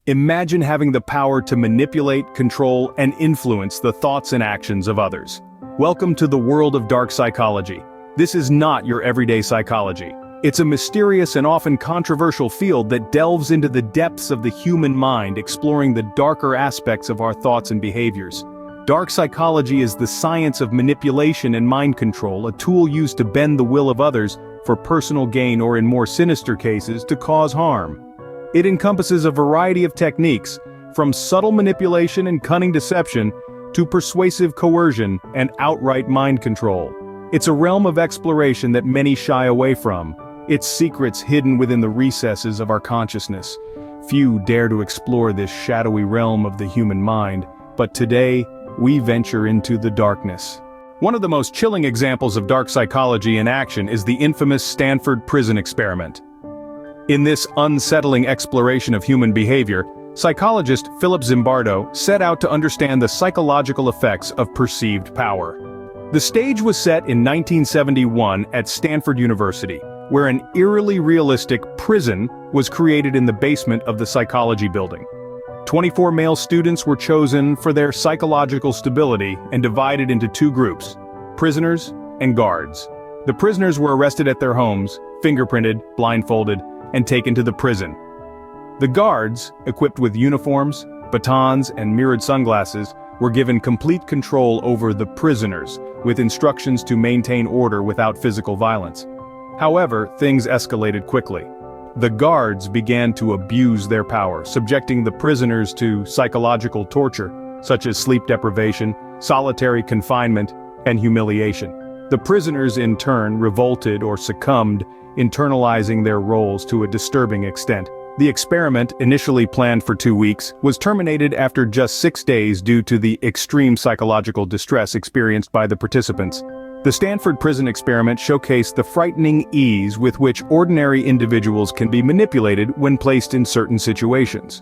Imagine having the power to manipulate, control, and influence the thoughts and actions of others. Welcome to the world of dark psychology. This is not your everyday psychology. It's a mysterious and often controversial field that delves into the depths of the human mind, exploring the darker aspects of our thoughts and behaviors. Dark psychology is the science of manipulation and mind control, a tool used to bend the will of others for personal gain or, in more sinister cases, to cause harm. It encompasses a variety of techniques, from subtle manipulation and cunning deception to persuasive coercion and outright mind control. It's a realm of exploration that many shy away from, its secrets hidden within the recesses of our consciousness. Few dare to explore this shadowy realm of the human mind, but today, we venture into the darkness. One of the most chilling examples of dark psychology in action is the infamous Stanford Prison Experiment. In this unsettling exploration of human behavior, psychologist Philip Zimbardo set out to understand the psychological effects of perceived power. The stage was set in 1971 at Stanford University, where an eerily realistic prison was created in the basement of the psychology building. 24 male students were chosen for their psychological stability and divided into two groups: prisoners and guards. The prisoners were arrested at their homes, fingerprinted, blindfolded, and taken to the prison. The guards, equipped with uniforms, batons, and mirrored sunglasses, were given complete control over the prisoners, with instructions to maintain order without physical violence. However, things escalated quickly. The guards began to abuse their power, subjecting the prisoners to psychological torture, such as sleep deprivation, solitary confinement, and humiliation. The prisoners in turn revolted or succumbed, internalizing their roles to a disturbing extent. The experiment, initially planned for 2 weeks, was terminated after just 6 days due to the extreme psychological distress experienced by the participants. The Stanford Prison Experiment showcased the frightening ease with which ordinary individuals can be manipulated when placed in certain situations.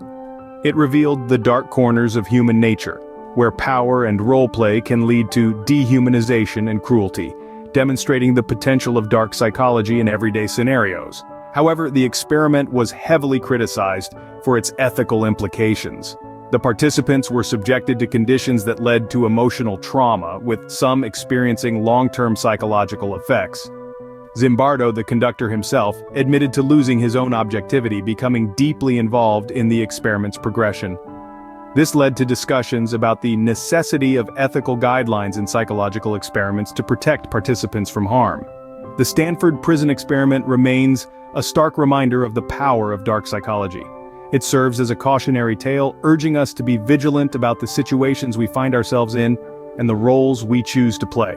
It revealed the dark corners of human nature, where power and role play can lead to dehumanization and cruelty, demonstrating the potential of dark psychology in everyday scenarios. However, the experiment was heavily criticized for its ethical implications. The participants were subjected to conditions that led to emotional trauma, with some experiencing long-term psychological effects. Zimbardo, the conductor himself, admitted to losing his own objectivity, becoming deeply involved in the experiment's progression. This led to discussions about the necessity of ethical guidelines in psychological experiments to protect participants from harm. The Stanford Prison Experiment remains a stark reminder of the power of dark psychology. It serves as a cautionary tale, urging us to be vigilant about the situations we find ourselves in and the roles we choose to play.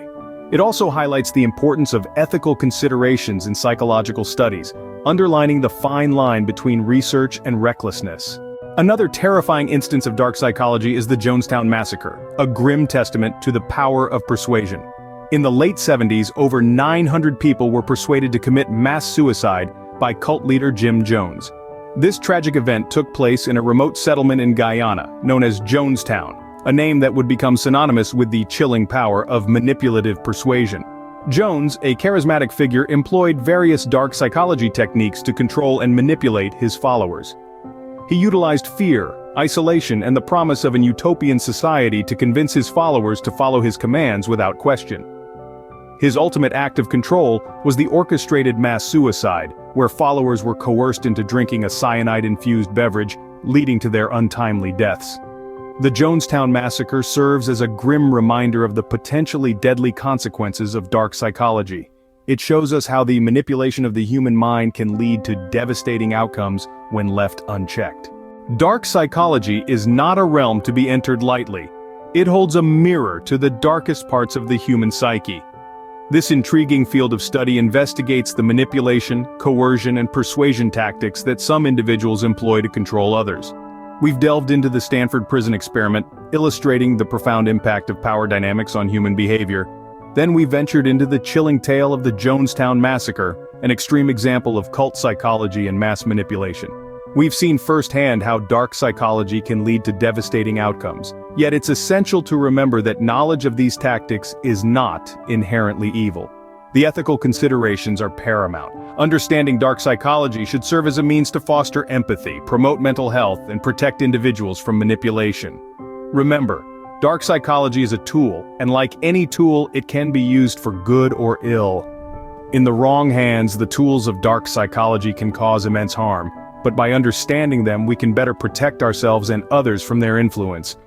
It also highlights the importance of ethical considerations in psychological studies, underlining the fine line between research and recklessness. Another terrifying instance of dark psychology is the Jonestown Massacre, a grim testament to the power of persuasion. In the late 70s, over 900 people were persuaded to commit mass suicide by cult leader Jim Jones. This tragic event took place in a remote settlement in Guyana, known as Jonestown, a name that would become synonymous with the chilling power of manipulative persuasion. Jones, a charismatic figure, employed various dark psychology techniques to control and manipulate his followers. He utilized fear, isolation, and the promise of an utopian society to convince his followers to follow his commands without question. His ultimate act of control was the orchestrated mass suicide, where followers were coerced into drinking a cyanide-infused beverage, leading to their untimely deaths. The Jonestown Massacre serves as a grim reminder of the potentially deadly consequences of dark psychology. It shows us how the manipulation of the human mind can lead to devastating outcomes when left unchecked. Dark psychology is not a realm to be entered lightly. It holds a mirror to the darkest parts of the human psyche. This intriguing field of study investigates the manipulation, coercion, and persuasion tactics that some individuals employ to control others. We've delved into the Stanford Prison Experiment, illustrating the profound impact of power dynamics on human behavior. Then we ventured into the chilling tale of the Jonestown Massacre, an extreme example of cult psychology and mass manipulation. We've seen firsthand how dark psychology can lead to devastating outcomes, yet it's essential to remember that knowledge of these tactics is not inherently evil. The ethical considerations are paramount. Understanding dark psychology should serve as a means to foster empathy, promote mental health, and protect individuals from manipulation. Remember, dark psychology is a tool, and like any tool, it can be used for good or ill. In the wrong hands, the tools of dark psychology can cause immense harm, but by understanding them, we can better protect ourselves and others from their influence.